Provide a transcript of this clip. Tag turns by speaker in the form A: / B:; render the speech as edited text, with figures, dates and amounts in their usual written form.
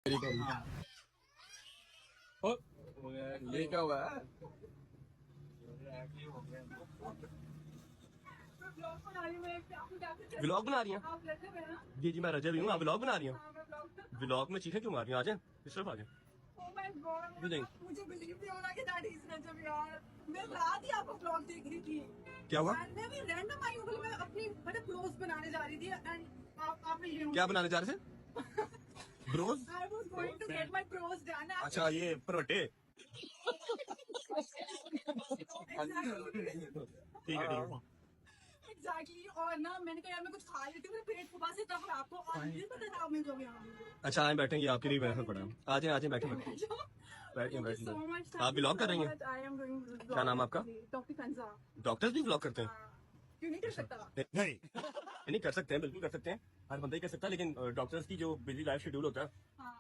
A: ओ, ये क्या हुआ है? व्लॉग बना रही हैं? जी जी मैं रजब ही हूँ। आप व्लॉग बना रही हैं? व्लॉग में चीखें क्यों मार रही हैं? आ जाए इस तरफ आ जाए।
B: मुझे बिलीव नहीं हो रहा कि दैट इज रजब यार। मैं रात ही आपको व्लॉग देख रही थी।
A: क्या हुआ?
B: मैं भी रैंडम आई हूँ, मैं अपनी मतलब ब्रोस बनाने जा रही थी एंड आप
A: क्या बनाने जा रहे थे? Bros?
B: I was going to get my bros done.
A: अच्छा ये परवटे। ठीक है ठीक है।
B: एग्जैक्टली। और ना मैंने कहा यार मैं कुछ खा लेती हूँ, मेरे पेट फुबा से तब आपको और मुझे पता था आप मिल जाओगे यहाँ।
A: अच्छा आए बैठेंगे, आपके लिए बैठना पड़ा। आ जाए बैठे बैठे बैठिए बैठिए। आप व्लॉग कर रही हैं?
B: I am doing.
A: क्या नाम आपका?
B: डॉक्टर कंजा।
A: डॉक्टर्स भी व्लॉग करते हैं?
B: क्यों नहीं कर सकता?
A: नहीं नहीं कर सकते हैं, बिल्कुल कर सकते हैं। हर बंदा ही कर सकता है, लेकिन डॉक्टर्स की जो बिजी लाइफ शेड्यूल होता है
B: हाँ।